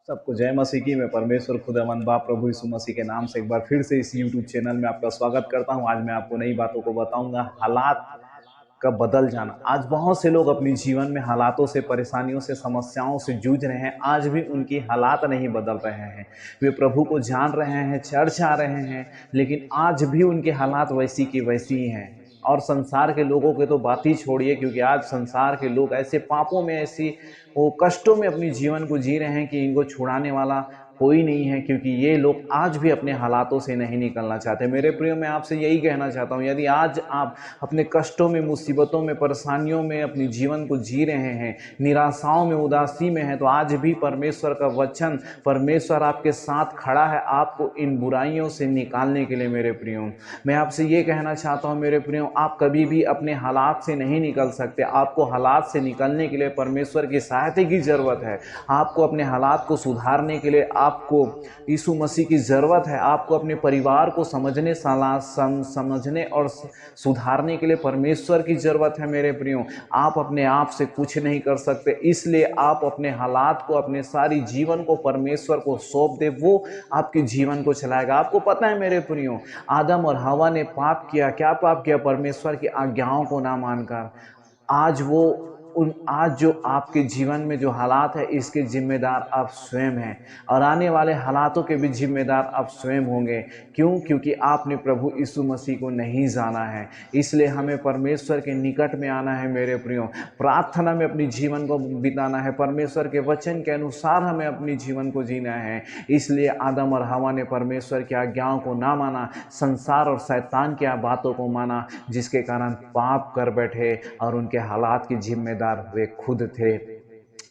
सबको जय मसीह की। मैं परमेश्वर खुदावंद बाप प्रभु यीशु मसीह के नाम से एक बार फिर से इस यूट्यूब चैनल में आपका स्वागत करता हूं। आज मैं आपको नई बातों को बताऊंगा, हालात का बदल जाना। आज बहुत से लोग अपने जीवन में हालातों से, परेशानियों से, समस्याओं से जूझ रहे हैं। आज भी उनकी हालात नहीं बदल रहे हैं। वे प्रभु को जान रहे हैं, चर्च आ रहे हैं, लेकिन आज भी उनके हालात वैसी की वैसी ही हैं। और संसार के लोगों के तो बात ही छोड़िए, क्योंकि आज संसार के लोग ऐसे पापों में, ऐसी वो कष्टों में अपनी जीवन को जी रहे हैं कि इनको छुड़ाने वाला कोई नहीं है, क्योंकि ये लोग आज भी अपने हालातों से नहीं निकलना चाहते। मेरे प्रियो, मैं आपसे यही कहना चाहता हूँ, यदि आज आप अपने कष्टों में, मुसीबतों में, परेशानियों में अपनी जीवन को जी रहे हैं, निराशाओं में, उदासी में हैं, तो आज भी परमेश्वर का वचन, परमेश्वर आपके साथ खड़ा है आपको इन बुराइयों से निकालने के लिए। मेरे प्रियो, मैं आपसे ये कहना चाहता हूँ मेरे प्रियो, आप कभी भी अपने हालात से नहीं निकल सकते। आपको हालात से निकलने के लिए परमेश्वर की सहायता की जरूरत है। आपको अपने हालात को सुधारने के लिए आपको यीशु मसीह की जरूरत है। आपको अपने परिवार को समझने और सुधारने के लिए परमेश्वर की जरूरत है। मेरे प्रियो, आप अपने आप से कुछ नहीं कर सकते, इसलिए आप अपने हालात को, अपने सारी जीवन को परमेश्वर को सौंप दे। वो आपके जीवन को चलाएगा। आपको पता है मेरे प्रियो, आदम और हवा ने पाप किया। क्या पाप किया? परमेश्वर की आज्ञाओं को ना मानकर। आज वो आज जो आपके जीवन में जो हालात है, इसके जिम्मेदार आप स्वयं हैं, और आने वाले हालातों के भी जिम्मेदार आप स्वयं होंगे। क्यों? क्योंकि आपने प्रभु यीशु मसीह को नहीं जाना है। इसलिए हमें परमेश्वर के निकट में आना है मेरे प्रियो, प्रार्थना में अपनी जीवन को बिताना है, परमेश्वर के वचन के अनुसार हमें अपनी जीवन को जीना है। इसलिए आदम और हवा ने परमेश्वर की आज्ञाओं को ना माना, संसार और शैतान की बातों को माना, जिसके कारण पाप कर बैठे और उनके हालात के जिम्मेदार वे खुद थे।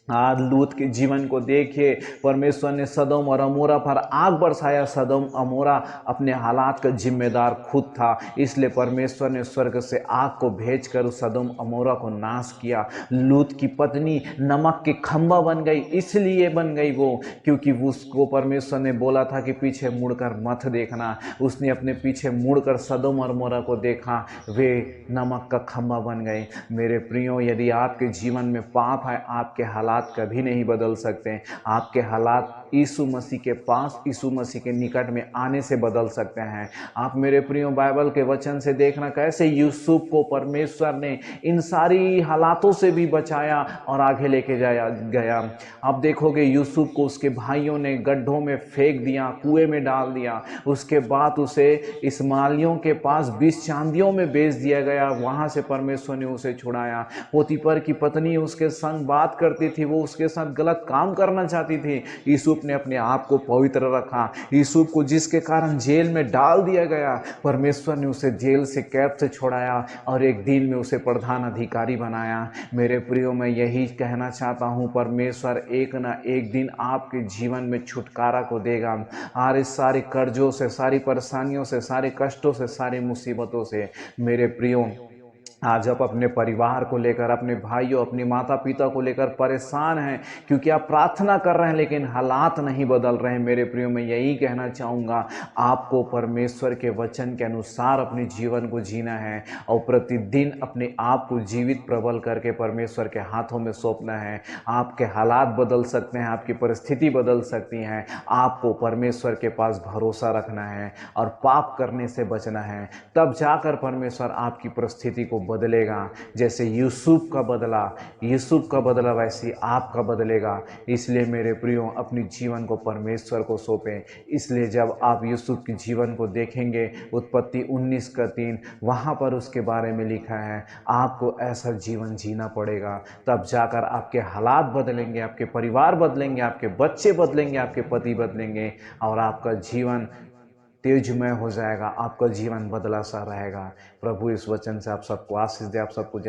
आज लूत के जीवन को देखिए, परमेश्वर ने सदोम और अमोरा पर आग बरसाया। सदोम अमोरा अपने हालात का जिम्मेदार खुद था, इसलिए परमेश्वर ने स्वर्ग से आग को भेजकर उस सदोम अमोरा को नाश किया। लूत की पत्नी नमक के खंभा बन गई, इसलिए बन गई वो क्योंकि उसको परमेश्वर ने बोला था कि पीछे मुड़कर मत देखना। उसने अपने पीछे मुड़कर सदोम और अमोरा को देखा, वे नमक का खंभा बन गए। मेरे प्रियो, यदि आपके जीवन में पाप है, आपके हालात कभी नहीं बदल सकते। आपके हालात यीशु मसीह के पास, यीशु मसीह के निकट में आने से बदल सकते हैं। आप मेरे प्रियो बाइबल के वचन से देखना कैसे यूसुफ को परमेश्वर ने इन सारी हालातों से भी बचाया और आगे लेके जाया गया। आप देखोगे यूसुफ को उसके भाइयों ने गड्ढों में फेंक दिया, कुएं में डाल दिया। उसके बाद उसे इस्माइलियों के पास 20 चांदियों में बेच दिया गया। वहां से परमेश्वर ने उसे छुड़ाया। पोतीपर की पत्नी उसके संग बात करती थी, वो उसके साथ गलत काम करना चाहती थी। यूसुफ ने अपने आप को पवित्र रखा। यूसुफ को जिसके कारण जेल में डाल दिया गया, परमेश्वर ने उसे जेल से, कैद से छुड़ाया और एक दिन में उसे प्रधान अधिकारी बनाया। मेरे प्रियो, मैं यही कहना चाहता हूँ, परमेश्वर एक ना एक दिन आपके जीवन में छुटकारा को देगा। और इस सारे कर्जों से, सारी परेशानियों से, सारे कष्टों से, सारी मुसीबतों से। मेरे प्रियो, आज आप अपने परिवार को लेकर, अपने भाइयों, अपने माता पिता को लेकर परेशान हैं, क्योंकि आप प्रार्थना कर रहे हैं लेकिन हालात नहीं बदल रहे हैं। मेरे प्रियो, मैं यही कहना चाहूँगा, आपको परमेश्वर के वचन के अनुसार अपने जीवन को जीना है और प्रतिदिन अपने आप को जीवित प्रबल करके परमेश्वर के हाथों में सौंपना है। आपके हालात बदल सकते हैं, आपकी परिस्थिति बदल सकती हैं। आपको परमेश्वर के पास भरोसा रखना है और पाप करने से बचना है, तब जाकर परमेश्वर आपकी परिस्थिति को बदलेगा। जैसे यूसुफ का बदला वैसे आपका बदलेगा। इसलिए मेरे प्रियो, अपनी जीवन को परमेश्वर को सौंपें। इसलिए जब आप यूसुफ के जीवन को देखेंगे, उत्पत्ति 19:3, वहाँ पर उसके बारे में लिखा है, आपको ऐसा जीवन जीना पड़ेगा, तब जाकर आपके हालात बदलेंगे, आपके परिवार बदलेंगे, आपके बच्चे बदलेंगे, आपके पति बदलेंगे और आपका जीवन तेजमय हो जाएगा। आपका जीवन बदला सा रहेगा। प्रभु इस वचन से आप सबको आशीष दे, आप सबको